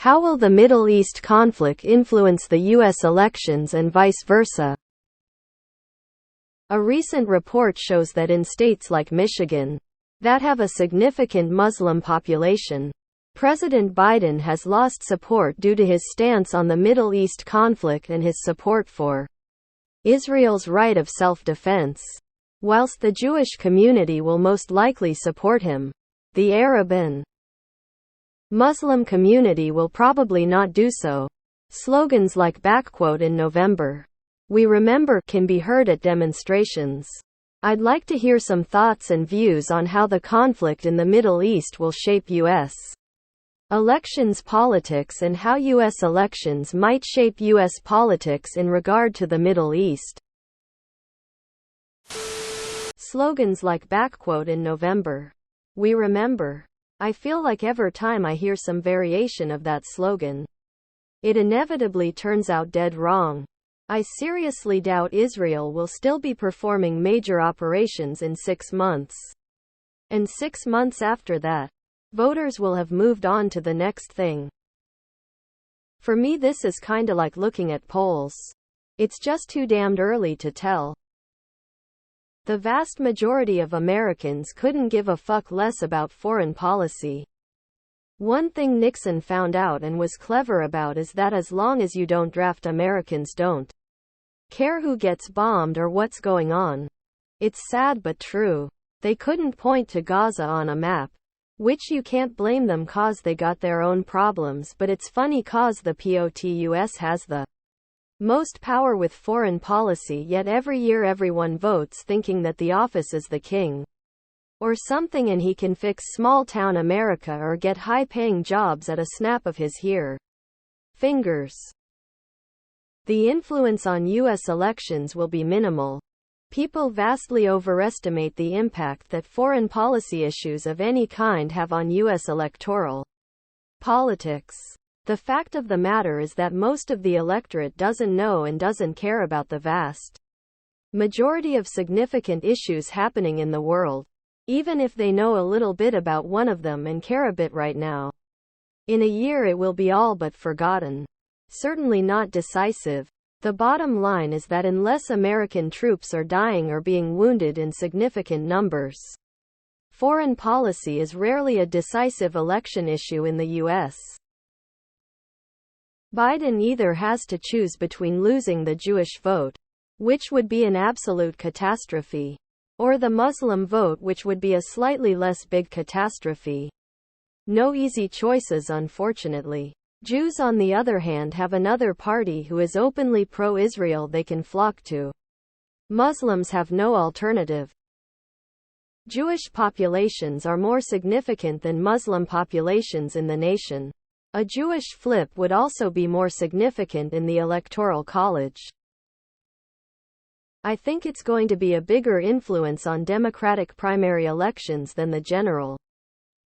How will the Middle East conflict influence the U.S. elections and vice versa? A recent report shows that in states like Michigan, that have a significant Muslim population, President Biden has lost support due to his stance on the Middle East conflict and his support for Israel's right of self-defense. Whilst the Jewish community will most likely support him, the Arab and Muslim community will probably not do so. Slogans like "in November, we remember" can be heard at demonstrations. I'd like to hear some thoughts and views on how the conflict in the Middle East will shape U.S. elections politics and how U.S. elections might shape U.S. politics in regard to the Middle East. Slogans like "in November, we remember." I feel like every time I hear some variation of that slogan, it inevitably turns out dead wrong. I seriously doubt Israel will still be performing major operations in 6 months. And 6 months after that, voters will have moved on to the next thing. For me, this is kinda like looking at polls. It's just too damned early to tell. The vast majority of Americans couldn't give a fuck less about foreign policy. One thing Nixon found out and was clever about is that as long as you don't draft, Americans don't care who gets bombed or what's going on. It's sad but true. They couldn't point to Gaza on a map. Which you can't blame them cause they got their own problems, but it's funny cause the POTUS has the most power with foreign policy, yet every year everyone votes thinking that the office is the king or something and he can fix small town America or get high paying jobs at a snap of his fingers. The influence on U.S. elections will be minimal. People vastly overestimate the impact that foreign policy issues of any kind have on U.S. electoral politics. The fact of the matter is that most of the electorate doesn't know and doesn't care about the vast majority of significant issues happening in the world, even if they know a little bit about one of them and care a bit right now. In a year it will be all but forgotten. Certainly not decisive. The bottom line is that unless American troops are dying or being wounded in significant numbers, foreign policy is rarely a decisive election issue in the U.S. Biden either has to choose between losing the Jewish vote, which would be an absolute catastrophe, or the Muslim vote, which would be a slightly less big catastrophe. No easy choices, unfortunately. Jews, on the other hand, have another party who is openly pro-Israel they can flock to. Muslims have no alternative. Jewish populations are more significant than Muslim populations in the nation. A Jewish flip would also be more significant in the Electoral College. I think it's going to be a bigger influence on Democratic primary elections than the general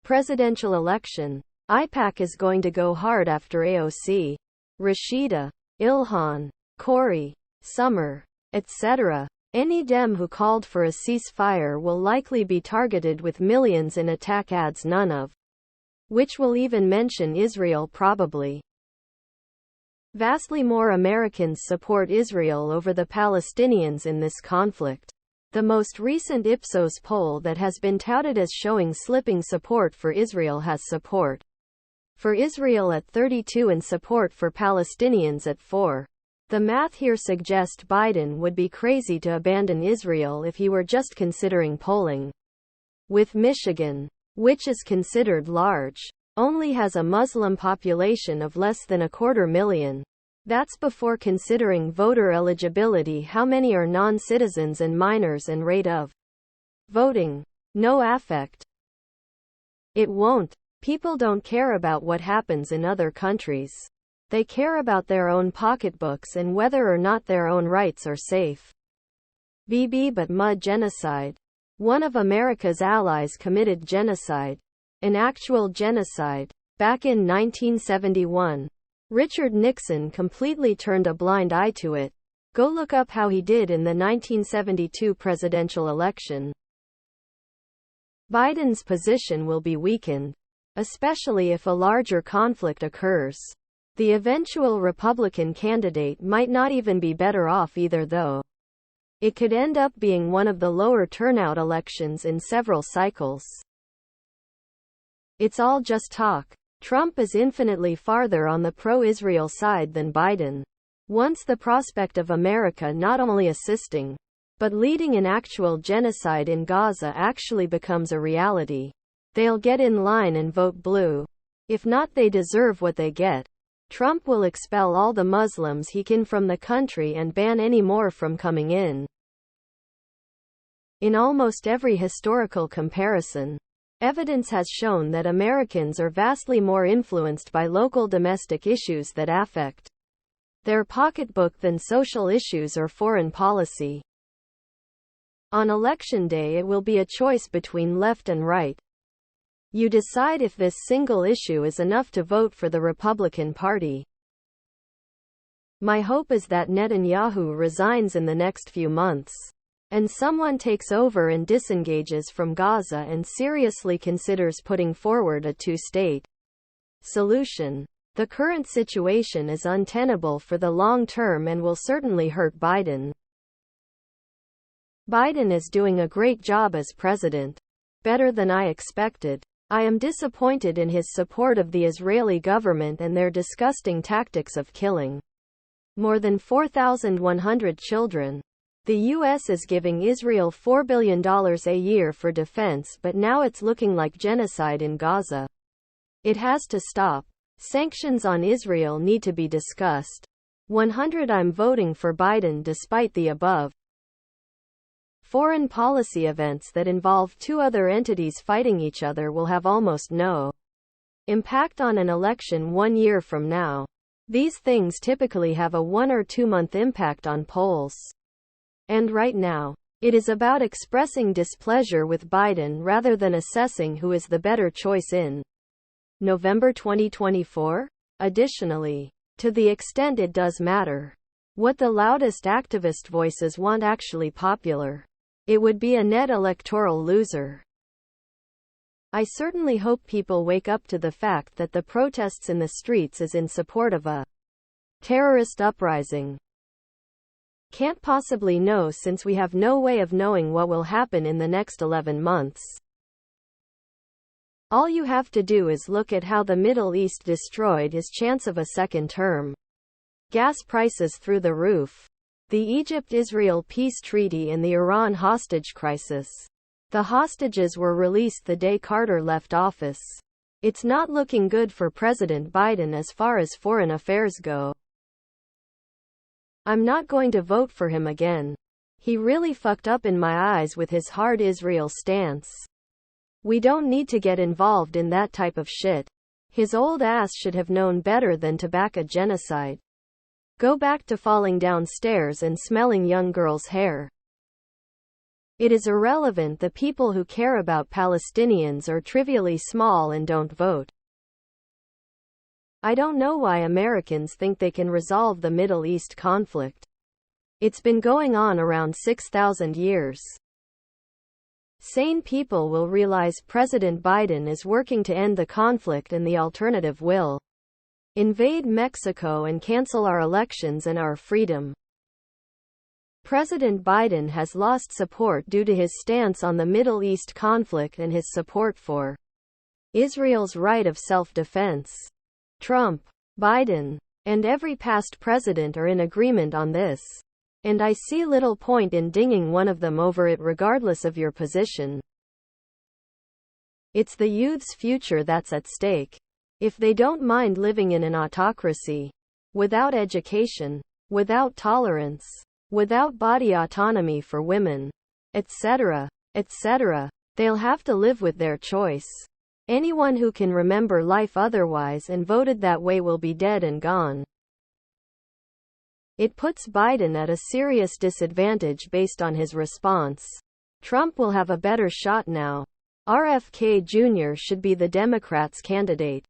presidential election. AIPAC is going to go hard after AOC, Rashida, Ilhan, Corey, Summer, etc. Any Dem who called for a ceasefire will likely be targeted with millions in attack ads, none of which will even mention Israel probably. Vastly more Americans support Israel over the Palestinians in this conflict. The most recent Ipsos poll that has been touted as showing slipping support for Israel has support for Israel at 32 and support for Palestinians at 4. The math here suggests Biden would be crazy to abandon Israel if he were just considering polling. With Michigan, which is considered large, only has a Muslim population of less than 250,000. That's before considering voter eligibility, how many are non-citizens and minors, and rate of voting. No affect. It won't. People don't care about what happens in other countries. They care about their own pocketbooks and whether or not their own rights are safe. But mud genocide. One of America's allies committed genocide. An actual genocide. Back in 1971. Richard Nixon completely turned a blind eye to it. Go look up how he did in the 1972 presidential election. Biden's position will be weakened. especially if a larger conflict occurs. The eventual Republican candidate might not even be better off either, though. It could end up being one of the lower turnout elections in several cycles. It's all just talk. Trump is infinitely farther on the pro-Israel side than Biden. Once the prospect of America not only assisting, but leading in actual genocide in Gaza actually becomes a reality, they'll get in line and vote blue. If not, they deserve what they get. Trump will expel all the Muslims he can from the country and ban any more from coming in. In almost every historical comparison, evidence has shown that Americans are vastly more influenced by local domestic issues that affect their pocketbook than social issues or foreign policy. On election day, it will be a choice between left and right. You decide if this single issue is enough to vote for the Republican Party. My hope is that Netanyahu resigns in the next few months, and someone takes over and disengages from Gaza and seriously considers putting forward a two-state solution. The current situation is untenable for the long term and will certainly hurt Biden. Biden is doing a great job as president. Better than I expected. I am disappointed in his support of the Israeli government and their disgusting tactics of killing more than 4,100 children. The U.S. is giving Israel $4 billion a year for defense, but now it's looking like genocide in Gaza. It has to stop. Sanctions on Israel need to be discussed. 100 I'm voting for Biden despite the above. Foreign policy events that involve two other entities fighting each other will have almost no impact on an election 1 year from now. These things typically have a 1 or 2 month impact on polls. And right now, it is about expressing displeasure with Biden rather than assessing who is the better choice in November 2024. Additionally, to the extent it does matter what the loudest activist voices want actually popular, it would be a net electoral loser. I certainly hope people wake up to the fact that the protests in the streets is in support of a terrorist uprising. Can't possibly know since we have no way of knowing what will happen in the next 11 months. All you have to do is look at how the Middle East destroyed his chance of a second term. Gas prices through the roof. The Egypt-Israel peace treaty and the Iran hostage crisis. The hostages were released the day Carter left office. It's not looking good for President Biden as far as foreign affairs go. I'm not going to vote for him again. He really fucked up in my eyes with his hard Israel stance. We don't need to get involved in that type of shit. His old ass should have known better than to back a genocide. Go back to falling downstairs and smelling young girls' hair. It is irrelevant. The people who care about Palestinians are trivially small and don't vote. I don't know why Americans think they can resolve the Middle East conflict. It's been going on around 6,000 years. Sane people will realize President Biden is working to end the conflict and the alternative will invade Mexico and cancel our elections and our freedom. President Biden has lost support due to his stance on the Middle East conflict and his support for Israel's right of self-defense. Trump, Biden, and every past president are in agreement on this. And I see little point in dinging one of them over it regardless of your position. It's the youth's future that's at stake. If they don't mind living in an autocracy, without education, without tolerance, without body autonomy for women, etc., they'll have to live with their choice. Anyone who can remember life otherwise and voted that way will be dead and gone. It puts Biden at a serious disadvantage based on his response. Trump will have a better shot now. RFK Jr. should be the Democrats' candidate.